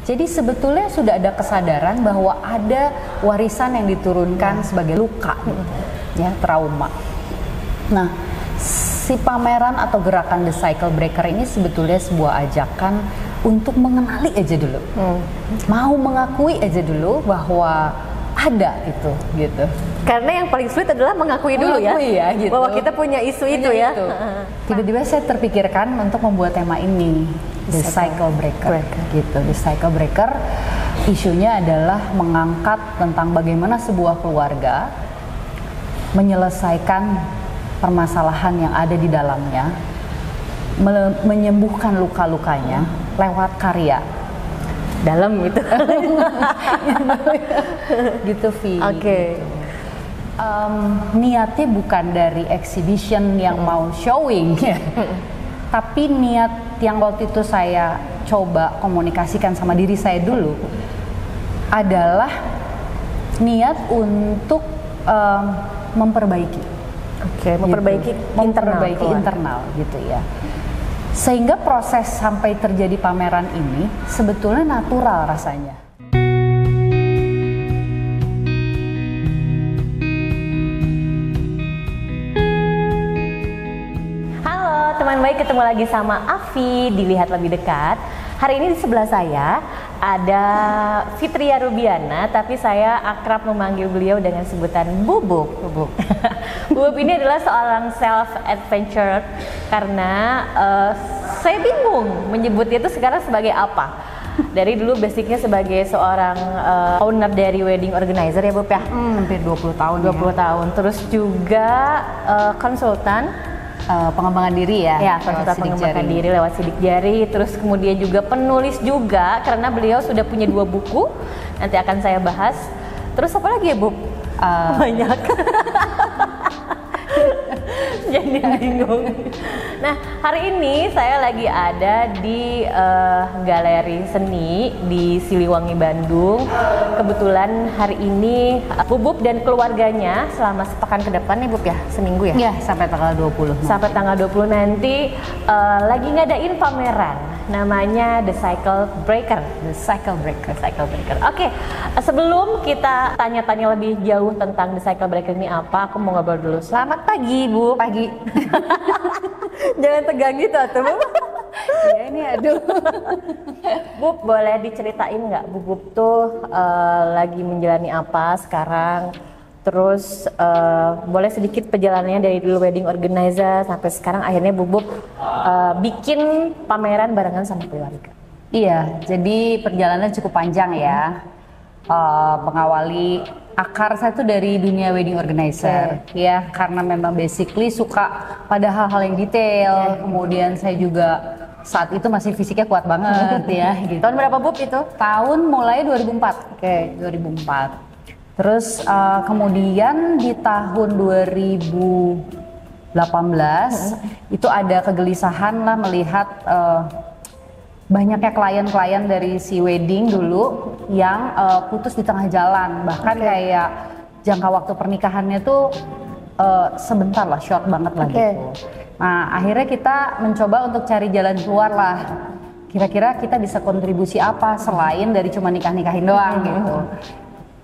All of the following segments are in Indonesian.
Jadi sebetulnya sudah ada kesadaran bahwa ada warisan yang diturunkan sebagai luka, ya, trauma. Nah, si pameran atau gerakan The Cycle Breaker ini sebetulnya sebuah ajakan untuk mengenali aja dulu, mau mengakui aja dulu bahwa ada itu, gitu. Karena yang paling sulit adalah mengakui dulu ya, gitu. bahwa kita punya isu itu ya. Tiba-tiba saya terpikirkan untuk membuat tema ini, The Cycle Breaker. Gitu. The Cycle Breaker, isunya adalah mengangkat tentang bagaimana sebuah keluarga menyelesaikan permasalahan yang ada di dalamnya, menyembuhkan luka-lukanya lewat karya. Dalam gitu. Gitu, Vi. Oke. Niatnya bukan dari exhibition yang mau showing, tapi niat yang waktu itu saya coba komunikasikan sama diri saya dulu adalah niat untuk memperbaiki. Oke, memperbaiki gitu. internal gitu ya. Sehingga proses sampai terjadi pameran ini sebetulnya natural rasanya. Halo teman baik, ketemu lagi sama Afi di Lihat Lebih Dekat. Hari ini di sebelah saya ada Fitria Rubiana, tapi saya akrab memanggil beliau dengan sebutan Bubuk. Bubuk ini adalah seorang self-adventurer karena saya bingung menyebutnya itu sekarang sebagai apa. Dari dulu basicnya sebagai seorang owner dari wedding organizer ya, Bub ya? Hampir 20 tahun. 20 tahun. Terus juga konsultan pengembangan diri ya, konsultan pengembangan diri lewat sidik jari. Terus kemudian juga penulis juga karena beliau sudah punya 2 buku, nanti akan saya bahas. Terus apa lagi ya, Bu? Banyak. Jadi bingung. Nah, hari ini saya lagi ada di galeri seni di Siliwangi, Bandung. Kebetulan hari ini Bubuk dan keluarganya selama sepekan ke depan ya, Bub ya, seminggu ya? Iya, sampai tanggal 20. Sampai tanggal 20 nanti lagi ngadain pameran namanya The Cycle Breaker. The Cycle Breaker. Oke, sebelum kita tanya-tanya lebih jauh tentang The Cycle Breaker ini apa, aku mau ngobrol dulu. Selamat pagi, Bu. Pagi. Jangan tegang gitu atuh, Bu. Iya, ini aduh. Bu, boleh diceritain nggak Bu tuh lagi menjalani apa sekarang? Terus boleh sedikit perjalanannya dari dulu wedding organizer sampai sekarang akhirnya Bubuk bikin pameran barengan sama keluarga. Iya, jadi perjalanan cukup panjang ya. Mengawali akar saya tuh dari dunia wedding organizer, ya, karena memang basically suka pada hal-hal yang detail. Kemudian saya juga saat itu masih fisiknya kuat banget ya. Gitu. Tahun berapa, Bub, itu? Tahun mulai 2004. 2004. Terus kemudian di tahun 2018 itu ada kegelisahan lah melihat banyaknya klien-klien dari si wedding dulu yang putus di tengah jalan, bahkan kayak jangka waktu pernikahannya tuh sebentar lah, short banget lah gitu. Nah, akhirnya kita mencoba untuk cari jalan keluar lah. Kira-kira kita bisa kontribusi apa selain dari cuma nikah-nikahin doang gitu.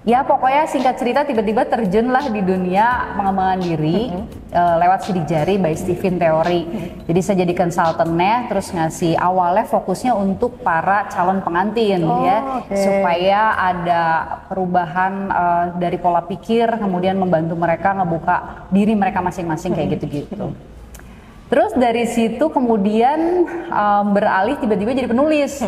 Ya pokoknya singkat cerita tiba-tiba terjunlah di dunia pengembangan diri lewat sidik jari by Stephen Theory. Jadi saya jadi konsultannya, terus ngasih awalnya fokusnya untuk para calon pengantin supaya ada perubahan dari pola pikir, kemudian membantu mereka ngebuka diri mereka masing-masing kayak gitu-gitu. Terus dari situ kemudian beralih tiba-tiba jadi penulis.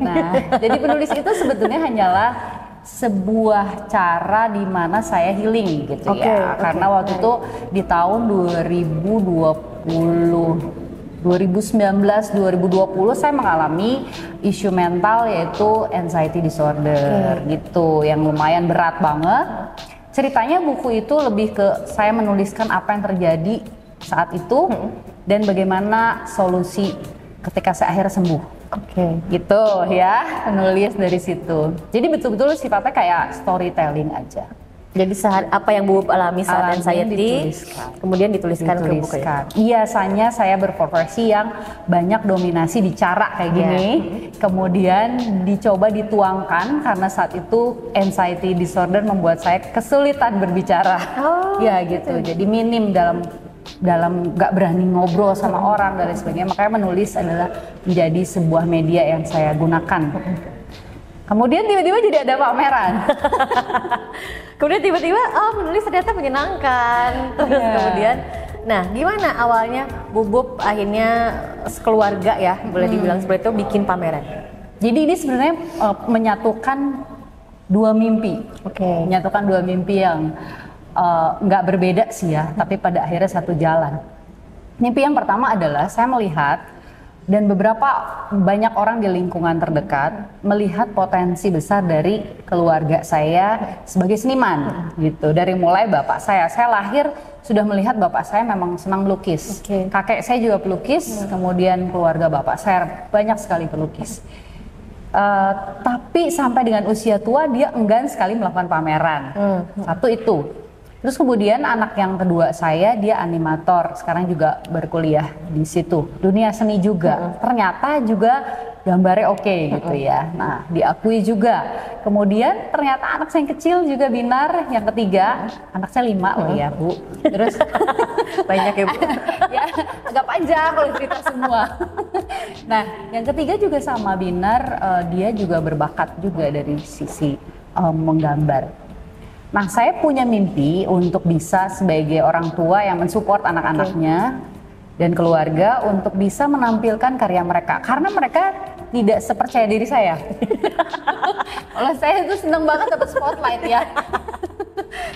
Nah, jadi penulis itu sebetulnya hanyalah sebuah cara di mana saya healing gitu ya. Karena waktu itu di tahun 2019-2020 saya mengalami isu mental yaitu anxiety disorder gitu yang lumayan berat banget. Ceritanya buku itu lebih ke saya menuliskan apa yang terjadi saat itu dan bagaimana solusi ketika saya akhirnya sembuh. Gitu ya, penulis dari situ. Jadi betul-betul sifatnya kayak storytelling aja. Jadi apa yang Bu alami saat anxiety kemudian dituliskan ke buku ya? Biasanya saya berprofesi yang banyak dominasi di cara kayak gini, kemudian dicoba dituangkan karena saat itu anxiety disorder membuat saya kesulitan berbicara. Ya gitu. Jadi minim dalam nggak berani ngobrol sama orang dan lain sebagainya. Makanya menulis adalah menjadi sebuah media yang saya gunakan. Kemudian tiba-tiba jadi ada pameran. Kemudian tiba-tiba menulis ternyata menyenangkan. Terus kemudian, nah gimana awalnya Bubub akhirnya sekeluarga ya boleh dibilang seperti itu bikin pameran? Jadi ini sebenarnya menyatukan dua mimpi. Menyatukan dua mimpi yang nggak berbeda sih ya, tapi pada akhirnya satu jalan. Mimpi yang pertama adalah saya melihat dan beberapa banyak orang di lingkungan terdekat melihat potensi besar dari keluarga saya sebagai seniman gitu. Dari mulai bapak saya lahir sudah melihat bapak saya memang senang melukis. Kakek saya juga pelukis, kemudian keluarga bapak saya banyak sekali pelukis. Tapi sampai dengan usia tua dia enggan sekali melakukan pameran. Satu itu. Terus kemudian anak yang kedua saya dia animator, sekarang juga berkuliah di situ. Dunia seni juga. Ternyata juga gambarnya oke gitu ya. Nah, diakui juga. Kemudian ternyata anak saya yang kecil juga Binar, yang ketiga, anak saya 5 loh ya, Bu. Terus banyak ya, Bu. Ya, agak panjang kalau cerita semua. Nah, yang ketiga juga sama Binar, dia juga berbakat juga dari sisi menggambar. Nah, saya punya mimpi untuk bisa sebagai orang tua yang mensupport anak-anaknya dan keluarga untuk bisa menampilkan karya mereka. Karena mereka tidak sepercaya diri saya. Kalau saya itu seneng banget dapat spotlight ya.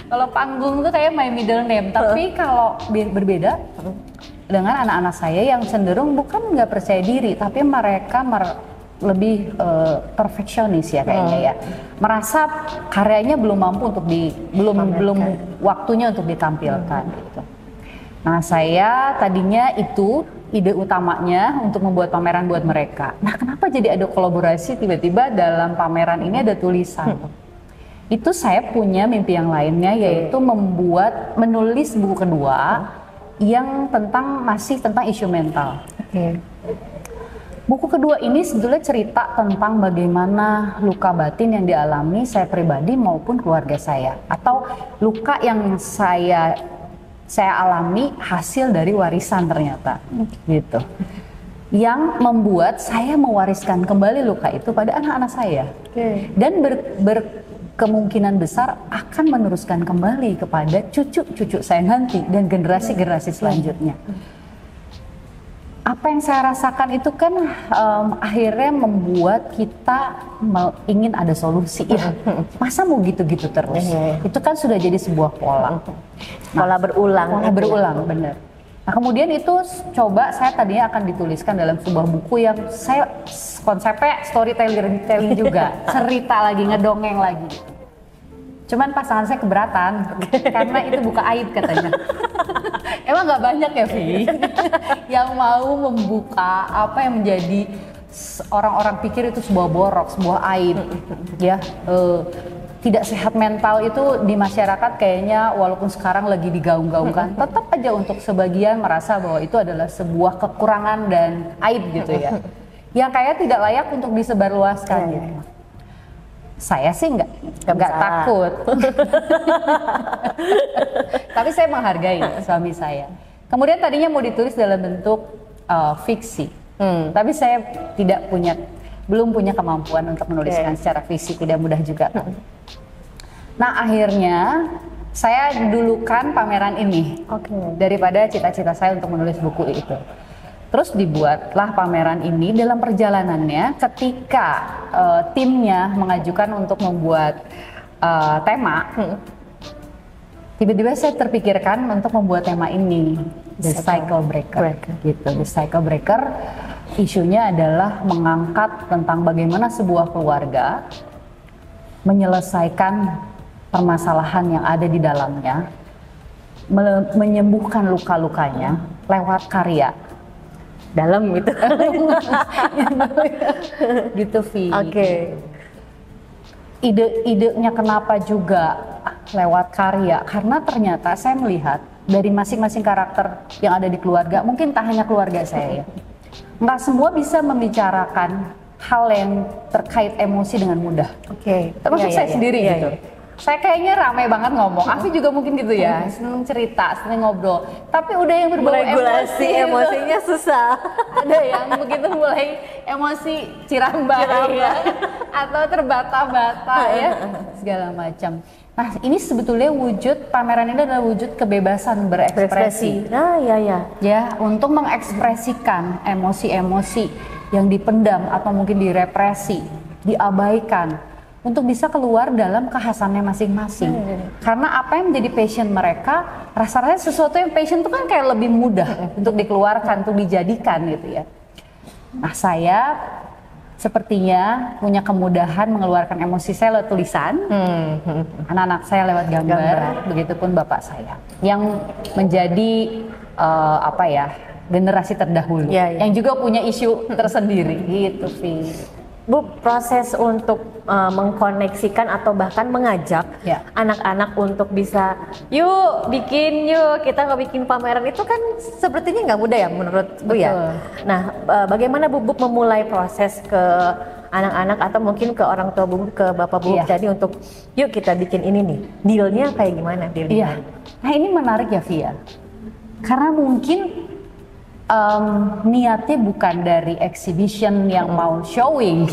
Kalau panggung tuh kayak my middle name. Tapi kalau berbeda dengan anak-anak saya yang cenderung bukan nggak percaya diri, tapi mereka lebih perfeksionis ya kayaknya ya, merasa karyanya belum mampu untuk belum waktunya untuk ditampilkan gitu. Nah, saya tadinya itu ide utamanya untuk membuat pameran buat mereka. Nah, kenapa jadi ada kolaborasi tiba-tiba dalam pameran ini ada tulisan? Itu saya punya mimpi yang lainnya, yaitu menulis buku kedua yang masih tentang isu mental. Buku kedua ini sebetulnya cerita tentang bagaimana luka batin yang dialami saya pribadi maupun keluarga saya, atau luka yang saya alami hasil dari warisan ternyata, gitu. Yang membuat saya mewariskan kembali luka itu pada anak-anak saya, dan berkemungkinan besar akan meneruskan kembali kepada cucu-cucu saya nanti dan generasi-generasi selanjutnya. Apa yang saya rasakan itu kan akhirnya membuat kita ingin ada solusi ya. Masa mau gitu-gitu terus? Itu kan sudah jadi sebuah pola. Pola berulang. Pola berulang, bener. Nah, kemudian itu coba saya tadinya akan dituliskan dalam sebuah buku yang saya konsepnya storytelling juga. Cerita lagi, ngedongeng lagi. Cuman pasangan saya keberatan karena itu buka aib katanya. Emang nggak banyak ya, Vi, yang mau membuka apa yang menjadi orang-orang pikir itu sebuah borok, sebuah aib, ya. Tidak sehat mental itu di masyarakat kayaknya walaupun sekarang lagi digaung-gaungkan, tetap aja untuk sebagian merasa bahwa itu adalah sebuah kekurangan dan aib gitu ya, yang kayak tidak layak untuk disebarluaskan. Gitu. Saya sih nggak takut, tapi saya menghargai suami saya. Kemudian tadinya mau ditulis dalam bentuk fiksi, tapi saya belum punya kemampuan untuk menuliskan secara fiksi, tidak mudah juga. Nah, akhirnya saya dulukan pameran ini daripada cita-cita saya untuk menulis buku itu. Terus dibuatlah pameran ini. Dalam perjalanannya ketika timnya mengajukan untuk membuat tema, tiba-tiba saya terpikirkan untuk membuat tema ini, The Cycle Breaker. Gitu. The Cycle Breaker isunya adalah mengangkat tentang bagaimana sebuah keluarga menyelesaikan permasalahan yang ada di dalamnya, menyembuhkan luka-lukanya lewat karya. Dalam gitu. Gitu, Vi. Idenya kenapa juga lewat karya, karena ternyata saya melihat dari masing-masing karakter yang ada di keluarga, mungkin tak hanya keluarga saya ya, nggak semua bisa membicarakan hal yang terkait emosi dengan mudah. Termasuk saya sendiri gitu. Saya kayaknya ramai banget ngomong. Afi juga mungkin gitu ya, seneng cerita, seneng ngobrol. Tapi udah yang berbau regulasi emosinya susah. Ada yang begitu mulai emosi cirambai ya, atau terbata-bata ya, segala macam. Nah, ini sebetulnya wujud pameran ini adalah wujud kebebasan berekspresi. Nah, ya, untuk mengekspresikan emosi-emosi yang dipendam atau mungkin direpresi, diabaikan, untuk bisa keluar dalam kekhasannya masing-masing. Karena apa yang menjadi passion mereka, rasa-rasanya sesuatu yang passion itu kan kayak lebih mudah untuk dikeluarkan, untuk dijadikan gitu ya. Nah, saya sepertinya punya kemudahan mengeluarkan emosi saya lewat tulisan, anak-anak saya lewat gambar, begitupun bapak saya yang menjadi generasi terdahulu, yang juga punya isu tersendiri gitu sih. Bu, proses untuk mengkoneksikan atau bahkan mengajak anak-anak untuk bisa yuk kita nggak bikin pameran itu kan sepertinya nggak mudah ya menurut Bu ya. Nah, bagaimana Bu memulai proses ke anak-anak atau mungkin ke orang tua Bu, ke bapak Bu tadi untuk yuk kita bikin ini nih, dealnya kayak gimana dealnya? Nah, ini menarik ya Via, karena mungkin niatnya bukan dari exhibition yang mau showing,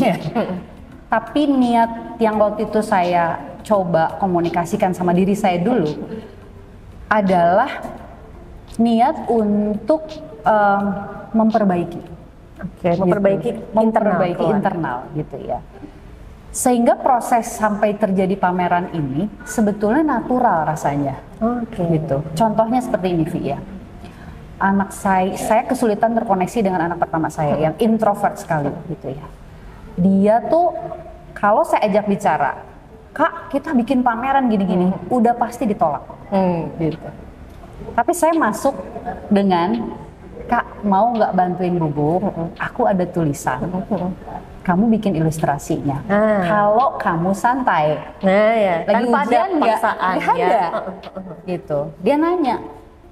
tapi niat yang waktu itu saya coba komunikasikan sama diri saya dulu adalah niat untuk memperbaiki, memperbaiki internal gitu ya. Sehingga proses sampai terjadi pameran ini sebetulnya natural rasanya, gitu. Contohnya seperti ini, Via. Anak saya kesulitan terkoneksi dengan anak pertama saya yang introvert sekali gitu ya. Dia tuh kalau saya ajak bicara, Kak kita bikin pameran gini-gini, udah pasti ditolak, gitu. Tapi saya masuk dengan, Kak mau nggak bantuin Bubuk? Aku ada tulisan, kamu bikin ilustrasinya. Kalau kamu santai, lagi ujian nggak? Ada, gitu. Dia nanya,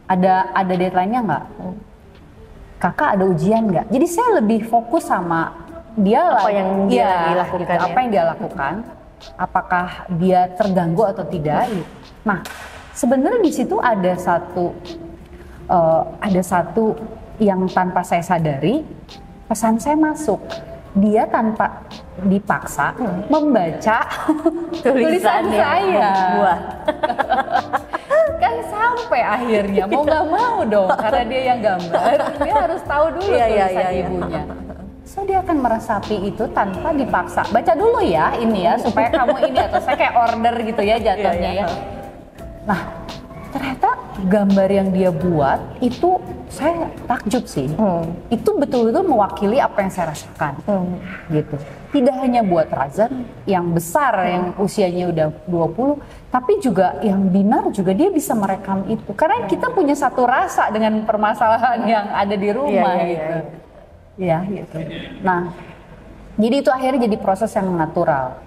ada deadline-nya nggak? Kakak ada ujian nggak? Jadi saya lebih fokus sama dia apa yang dia lakukan, gitu, apa yang dia lakukan, apakah dia terganggu atau tidak. Gitu. Nah, sebenarnya di situ ada satu yang tanpa saya sadari, pesan saya masuk. Dia tanpa dipaksa membaca tulisan saya. Kan sampai akhirnya mau nggak mau dong, karena dia yang gambar, dia harus tahu dulu tulisan ibunya. So dia akan meresapi itu tanpa dipaksa. Baca dulu ya ini ya supaya kamu ini, atau saya kayak order gitu ya jatuhnya ya. Nah, ternyata gambar yang dia buat itu saya takjub sih. Itu betul-betul mewakili apa yang saya rasakan. Gitu. Tidak hanya buat Razan yang besar yang usianya udah 20, tapi juga yang Binar juga dia bisa merekam itu. Karena kita punya satu rasa dengan permasalahan yang ada di rumah gitu. Ya, gitu. Nah, jadi itu akhirnya jadi proses yang natural.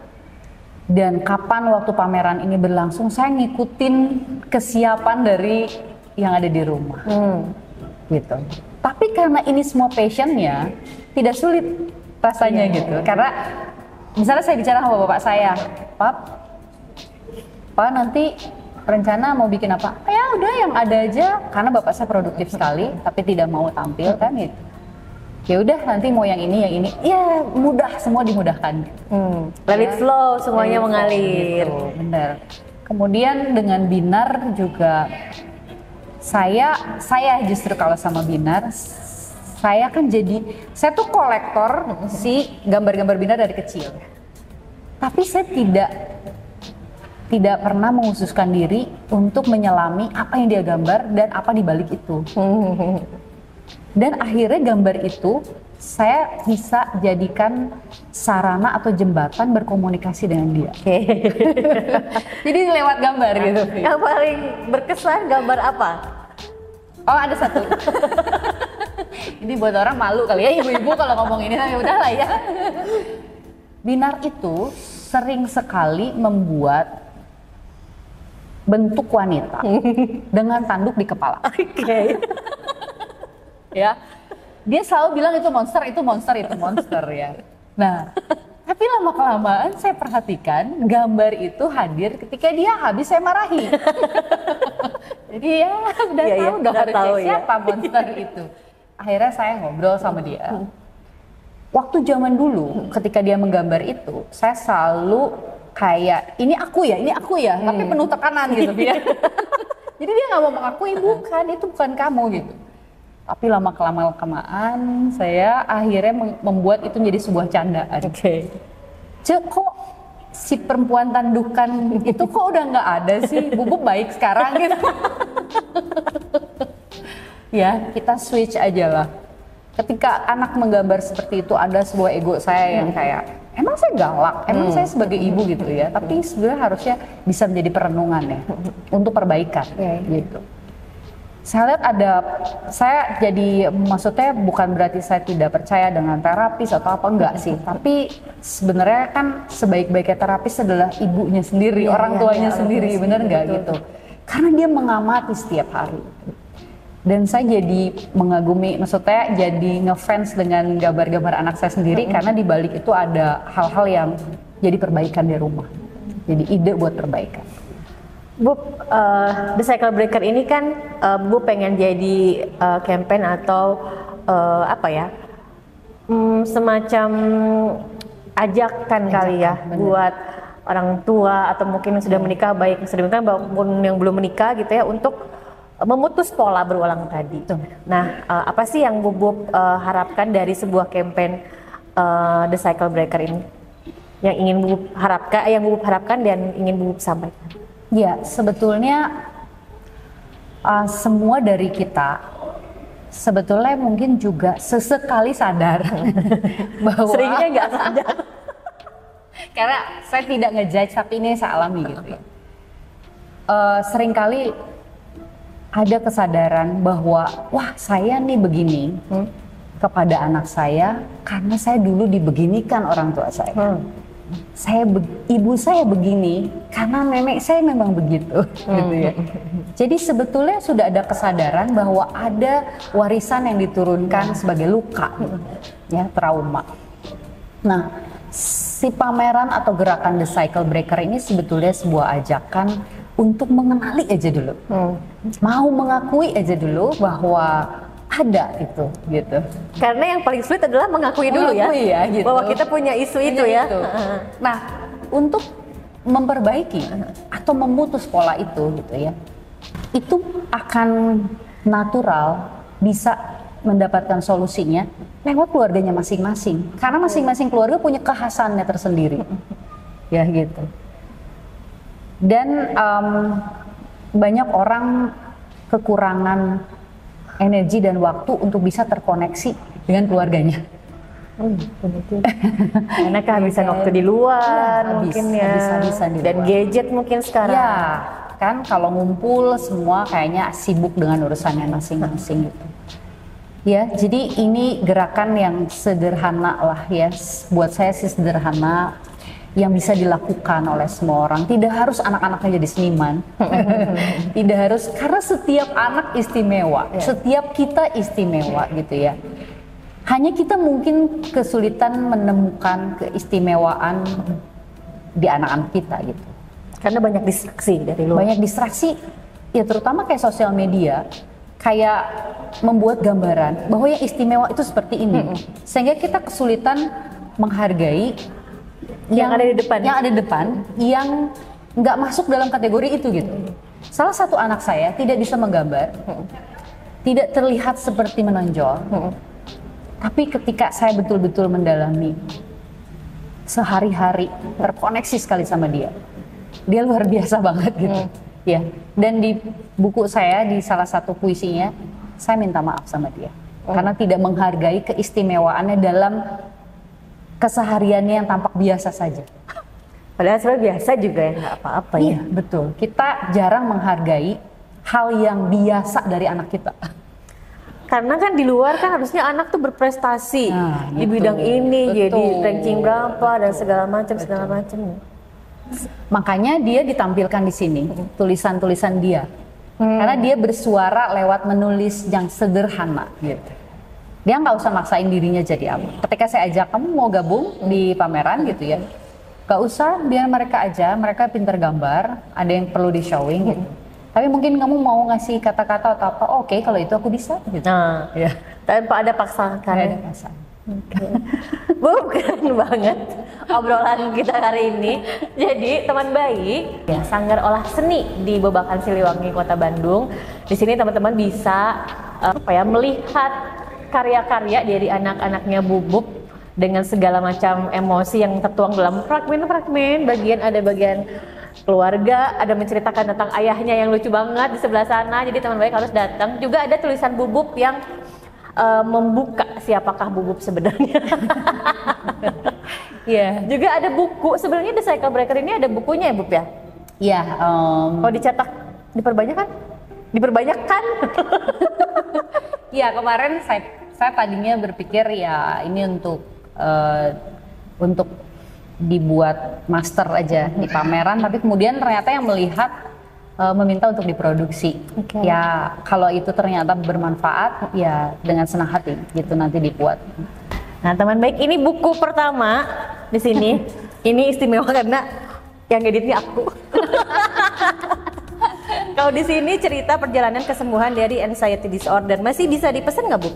Dan kapan waktu pameran ini berlangsung, saya ngikutin kesiapan dari yang ada di rumah, gitu. Tapi karena ini semua passionnya, tidak sulit rasanya gitu. Karena misalnya saya bicara sama bapak saya, Pak nanti rencana mau bikin apa? Ya udah yang ada aja, karena bapak saya produktif sekali, tapi tidak mau tampil kan gitu. Ya udah nanti mau yang ini, ya mudah, semua dimudahkan. Let it flow, semuanya mengalir. Gitu, bener. Kemudian dengan Binar juga, saya justru kalau sama Binar, saya kan saya tuh kolektor si gambar-gambar Binar dari kecil. Tapi saya tidak pernah menghususkan diri untuk menyelami apa yang dia gambar dan apa di balik itu. Dan akhirnya gambar itu saya bisa jadikan sarana atau jembatan berkomunikasi dengan dia. Jadi lewat gambar gitu. Yang paling berkesan gambar apa? Oh ada satu. Ini buat orang malu kali ya ibu-ibu kalau ngomong ini, tapi udahlah ya. Binar itu sering sekali membuat bentuk wanita dengan tanduk di kepala. Oke. Ya, dia selalu bilang itu monster, itu monster, itu monster ya. Nah, tapi lama kelamaan saya perhatikan gambar itu hadir ketika dia habis saya marahi. Jadi ya udah Iya, tahu dong udah harusnya tahu ya. siapa monster itu. Akhirnya saya ngobrol sama dia. Waktu zaman dulu ketika dia menggambar itu, saya selalu kayak ini aku ya, tapi penuh tekanan gitu dia. Jadi dia nggak mau mengakui, bukan, itu bukan kamu gitu. Tapi lama kelamaan saya akhirnya membuat itu menjadi sebuah candaan. Oke. Cek, kok si perempuan tandukan itu kok udah nggak ada sih, Bubuk baik sekarang gitu. Ya, kita switch aja lah. Ketika anak menggambar seperti itu, ada sebuah ego saya yang kayak, emang saya galak, emang saya sebagai ibu gitu ya, tapi sebenarnya harusnya bisa menjadi perenungan ya, untuk perbaikan gitu. Saya lihat saya jadi, maksudnya bukan berarti saya tidak percaya dengan terapis atau apa, enggak sih, tapi sebenarnya kan sebaik-baiknya terapis adalah ibunya sendiri, orang tuanya sendiri, bener nggak gitu? Karena dia mengamati setiap hari. Dan saya jadi mengagumi, maksudnya jadi ngefans dengan gambar-gambar anak saya sendiri karena di balik itu ada hal-hal yang jadi perbaikan di rumah, jadi ide buat perbaikan. Bu, The Cycle Breaker ini kan Bu pengen jadi campaign atau apa ya, semacam ajakan kali ya, bener, buat orang tua atau mungkin yang sudah menikah, baik yang sudah menikah maupun yang belum menikah gitu ya, untuk memutus pola berulang tadi. Nah, apa sih yang Bu harapkan dari sebuah campaign The Cycle Breaker ini? Yang ingin Bu harapkan dan ingin Bu sampaikan? Ya, sebetulnya semua dari kita sebetulnya mungkin juga sesekali sadar bahwa seringnya nggak sadar. Karena saya tidak ngejudge, tapi ini saya alami gitu ya. Seringkali ada kesadaran bahwa wah, saya nih begini kepada anak saya karena saya dulu dibeginikan orang tua saya. Ibu saya begini karena nenek saya memang begitu, gitu ya. Jadi sebetulnya sudah ada kesadaran bahwa ada warisan yang diturunkan sebagai luka, ya, trauma. Nah, si pameran atau gerakan The Cycle Breaker ini sebetulnya sebuah ajakan untuk mengenali aja dulu, mau mengakui aja dulu bahwa ada itu, gitu. Karena yang paling sulit adalah mengakui dulu ya, gitu, bahwa kita punya isu itu ya. Nah, untuk memperbaiki atau memutus pola itu, gitu ya, itu akan natural bisa mendapatkan solusinya lewat keluarganya masing-masing. Karena masing-masing keluarga punya kekhasannya tersendiri, ya gitu. Dan banyak orang kekurangan energi dan waktu untuk bisa terkoneksi dengan keluarganya. Karena kehabisan waktu di luar, mungkin ya, habis-habisan di dan luar. gadget mungkin sekarang. Ya, kan kalau ngumpul semua kayaknya sibuk dengan urusannya masing-masing gitu. Ya, jadi ini gerakan yang sederhana lah ya, buat saya sih sederhana, yang bisa dilakukan oleh semua orang. Tidak harus anak-anaknya jadi seniman. Tidak harus, karena setiap anak istimewa, setiap kita istimewa gitu ya. Hanya kita mungkin kesulitan menemukan keistimewaan di anak-anak kita gitu. Karena banyak distraksi dari luar. Banyak distraksi, ya terutama kayak sosial media, kayak membuat gambaran bahwa yang istimewa itu seperti ini. Sehingga kita kesulitan menghargai yang ada di depan, yang nggak masuk dalam kategori itu gitu. Salah satu anak saya tidak bisa menggambar, tidak terlihat seperti menonjol, tapi ketika saya betul-betul mendalami sehari-hari, terkoneksi sekali sama dia luar biasa banget gitu. Ya, dan di buku saya, di salah satu puisinya, saya minta maaf sama dia karena tidak menghargai keistimewaannya dalam kesehariannya yang tampak biasa saja. Padahal sebenarnya biasa juga ya, nggak apa-apa ya. Iya, betul. Kita jarang menghargai hal yang biasa dari anak kita. Karena kan di luar kan harusnya anak tuh berprestasi di bidang ini, betul. jadi ranking berapa dan segala macam. Makanya dia ditampilkan di sini, tulisan-tulisan dia. Karena dia bersuara lewat menulis yang sederhana gitu. Dia nggak usah maksain dirinya jadi apa. Ketika saya ajak kamu mau gabung di pameran gitu ya, nggak usah, biar mereka aja, mereka pinter gambar, ada yang perlu di showing gitu. Tapi mungkin kamu mau ngasih kata-kata atau apa, oke, kalau itu aku bisa gitu. Nah, Ya. tanpa ada paksaan. Nggak ada paksaan. Bu, keren banget obrolan kita hari ini. Jadi teman baik, ya, Sanggar Olah Seni di Babakan Siliwangi, Kota Bandung. Di sini teman-teman bisa melihat karya-karya dari anak-anaknya Bubuk dengan segala macam emosi yang tertuang dalam fragmen-fragmen. Ada bagian keluarga, ada menceritakan tentang ayahnya yang lucu banget di sebelah sana. Jadi teman baik harus datang. Juga ada tulisan Bubuk yang membuka siapakah Bubuk sebenarnya. Iya. Juga ada buku, sebenarnya The Cycle Breaker ini ada bukunya ya Bub ya? Iya. Kalau dicetak diperbanyakkan? Ya kemarin saya tadinya berpikir ya ini untuk dibuat master aja di pameran, tapi kemudian ternyata yang melihat meminta untuk diproduksi. Ya kalau itu ternyata bermanfaat, ya dengan senang hati gitu nanti dibuat. Nah teman baik, ini buku pertama di sini. Ini istimewa karena yang editnya aku. Kalau di sini cerita perjalanan kesembuhan dari anxiety disorder, masih bisa dipesan nggak Bu?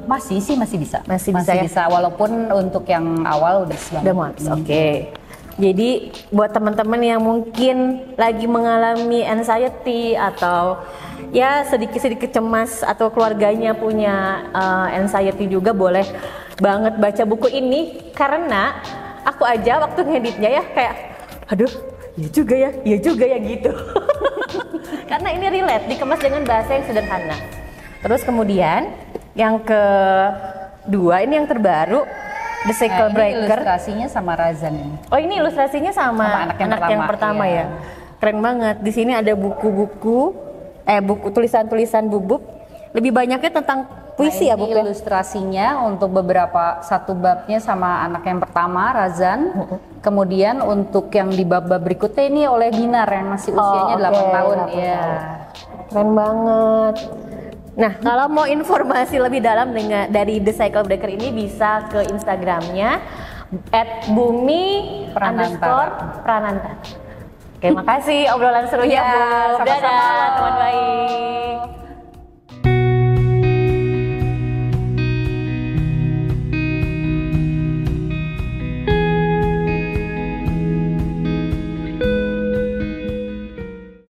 Masih bisa. Masih bisa. Walaupun untuk yang awal udah muat. Oke. Jadi buat teman-teman yang mungkin lagi mengalami anxiety atau ya sedikit-sedikit cemas atau keluarganya punya anxiety juga, boleh banget baca buku ini. Karena aku aja waktu ngeditnya ya kayak aduh iya juga ya gitu. Karena ini relate, dikemas dengan bahasa yang sederhana. Terus kemudian yang kedua, ini yang terbaru, The Cycle Breaker. Ilustrasinya sama Razan ini. Oh ini ilustrasinya sama anak yang pertama iya. Ya. Keren banget. Di sini ada buku tulisan-tulisan Bubuk. Lebih banyaknya tentang puisi ya Bu. Ilustrasinya untuk beberapa, satu babnya sama anak yang pertama Razan. Kemudian untuk yang di bab-bab berikutnya ini oleh Dinar yang masih usianya 8 tahun. Iya. Keren banget. Nah, kalau mau informasi lebih dalam dari The Cycle Breaker ini bisa ke Instagramnya @bumi_prananta. Oke, makasih obrolan serunya Bu. Sama-sama. Dadah teman baik.